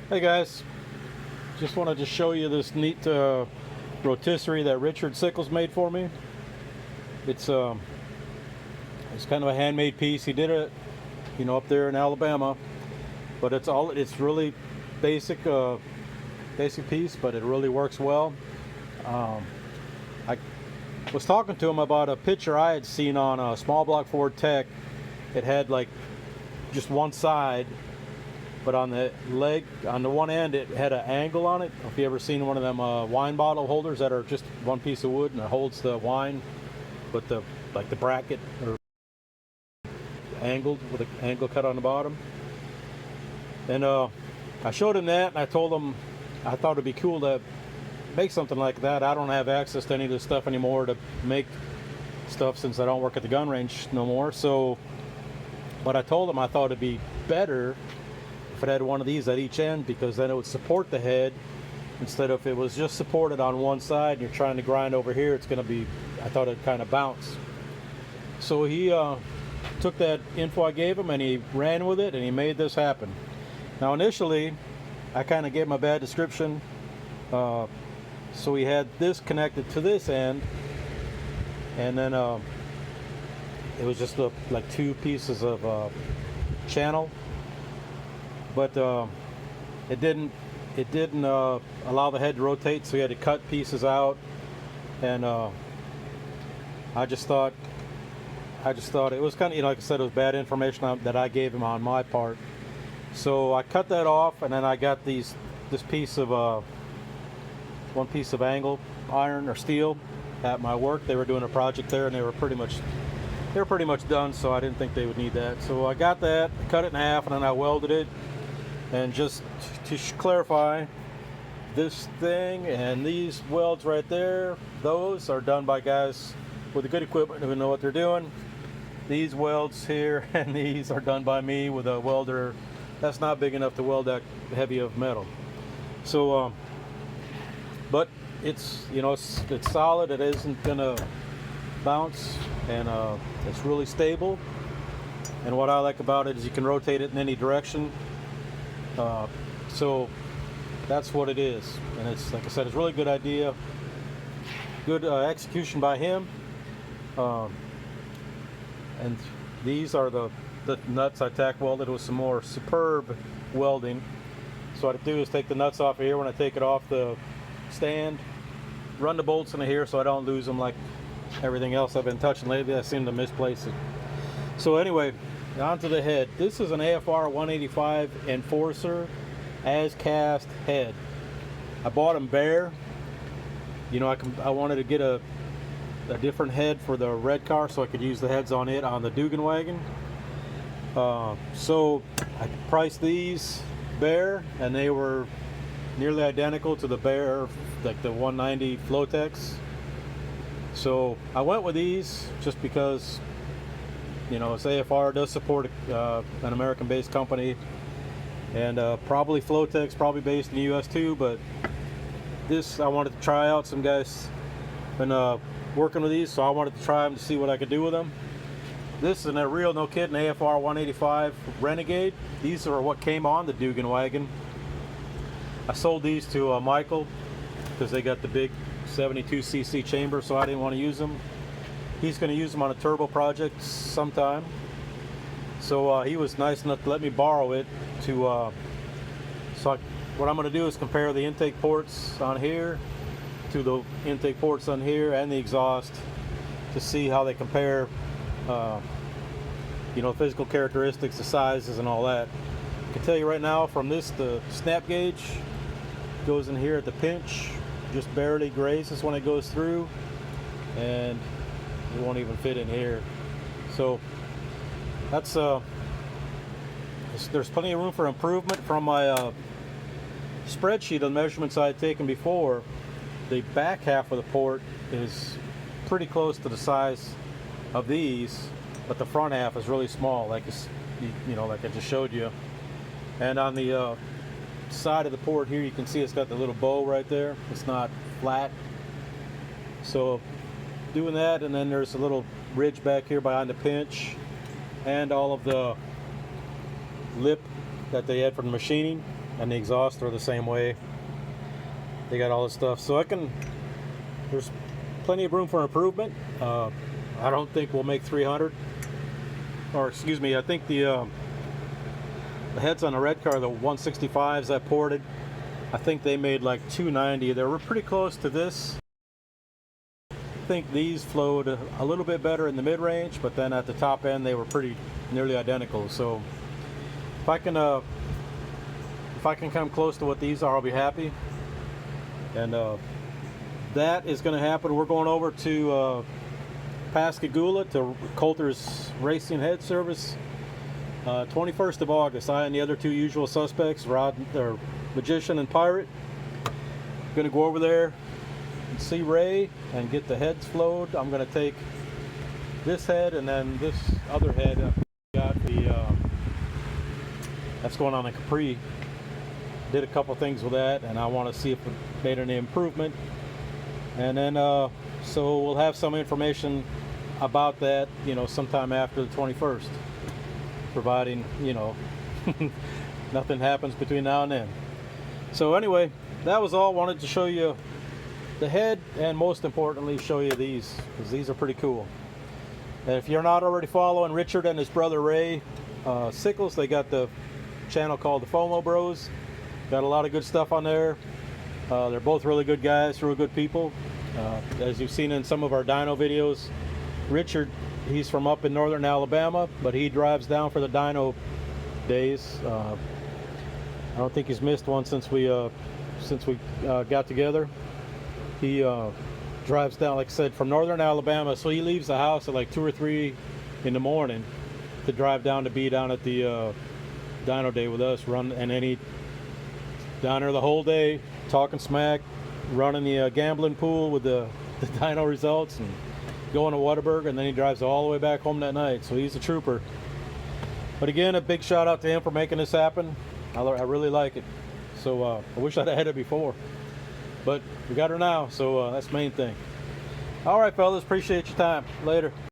Hey guys, just wanted to show you this neat rotisserie that Richard Sickles made for me. It's it's kind of a handmade piece. He did it, up there in Alabama, but it's really basic basic piece, but it really works well. I was talking to him about a picture I had seen on a small block Ford Tech. It had like just one side, but on the leg, on the one end, it had an angle on it. If you ever seen one of them wine bottle holders that are just one piece of wood and it holds the wine, but the bracket or angled with an angle cut on the bottom. And I showed him that, and I told him I thought it'd be cool to make something like that. I don't have access to any of this stuff anymore to make stuff since I don't work at the gun range no more. So, but I told him I thought it'd be better if it had one of these at each end, because then it would support the head instead of if it was just supported on one side and you're trying to grind over here. It's going to be, I thought it'd kind of bounce. So he took that info I gave him and he ran with it and he made this happen. Now initially I kind of gave him a bad description, so he had this connected to this end, and then it was just like two pieces of channel. But it didn't allow the head to rotate, so he had to cut pieces out. And I just thought it was kind of, like I said, it was bad information that I gave him on my part. So I cut that off, and then I got this piece of one piece of angle iron or steel at my work. They were doing a project there, and they were pretty much done. So I didn't think they would need that. So I got that, cut it in half, and then I welded it. And just to clarify, this thing and these welds right there, those are done by guys with a good equipment who know what they're doing. These welds here and these are done by me with a welder that's not big enough to weld that heavy of metal. So, but it's it's solid. It isn't gonna bounce, and it's really stable. And what I like about it is you can rotate it in any direction. So that's what it is, and it's, like I said, it's a really good idea, good execution by him. And these are the nuts I tack welded with some more superb welding. So what I do is take the nuts off of here when I take it off the stand, run the bolts into here so I don't lose them like everything else I've been touching lately. I seem to misplace it. So anyway, onto the head. This is an AFR 185 Enforcer as cast head. I bought them bare. I wanted to get a different head for the red car so I could use the heads on it on the Dugan wagon. So I priced these bare, and they were nearly identical to the bare, like the 190 Flotex. So I went with these just because it's AFR, does support an American-based company, and probably Flotex, probably based in the U.S. too. But this, I wanted to try out. Some guys been working with these, so I wanted to try them to see what I could do with them. This is a real, no kidding, AFR 185 Renegade. These are what came on the Dugan wagon. I sold these to Michael because they got the big 72cc chamber, so I didn't want to use them. He's going to use them on a turbo project sometime. So he was nice enough to let me borrow it to, what I'm going to do is compare the intake ports on here to the intake ports on here and the exhaust to see how they compare, physical characteristics, the sizes and all that. I can tell you right now, from this, the snap gauge goes in here at the pinch, just barely grazes when it goes through, and it won't even fit in here. So that's there's plenty of room for improvement. From my spreadsheet of measurements I had taken before, the back half of the port is pretty close to the size of these, but the front half is really small, like like I just showed you. And on the side of the port here, you can see it's got the little bow right there. It's not flat. So doing that, and then there's a little ridge back here behind the pinch, and all of the lip that they had from the machining. and the exhaust are the same way. They got all this stuff, so there's plenty of room for improvement. I don't think we'll make 300, or excuse me, I think the heads on the red car, the 165s I ported, I think they made like 290. They were pretty close to this. I think these flowed a little bit better in the mid-range, but then at the top end they were pretty nearly identical. So if I can come close to what these are, I'll be happy. And that is going to happen. We're going over to Pascagoula to Coulter's Racing Head Service 21st of August. I and the other two usual suspects, Rod, or Magician and Pirate, going to go over there and see Ray and get the heads flowed. I'm going to take this head and then this other head. Got the that's going on a Capri. Did a couple things with that, and I want to see if it made any improvement. And then so we'll have some information about that, you know, sometime after the 21st, providing, you know, nothing happens between now and then. So anyway, that was all. Wanted to show you the head, and most importantly show you these, because these are pretty cool. And if you're not already following Richard and his brother Ray Sickles, they got the channel called the FOMO Bros. Got a lot of good stuff on there. They're both really good guys, real good people. As you've seen in some of our dyno videos, Richard, he's from up in northern Alabama, but he drives down for the dyno days. I don't think he's missed one since we got together. He drives down, like I said, from northern Alabama, so he leaves the house at like 2 or 3 in the morning to drive down to be down at the dyno day with us, and then he down there the whole day, talking smack, running the gambling pool with the dyno results, and going to Whataburger, and then he drives all the way back home that night. So he's a trooper. But again, a big shout out to him for making this happen. I really like it. So I wish I'd had it before, but we got her now, so that's the main thing. All right, fellas, appreciate your time. Later.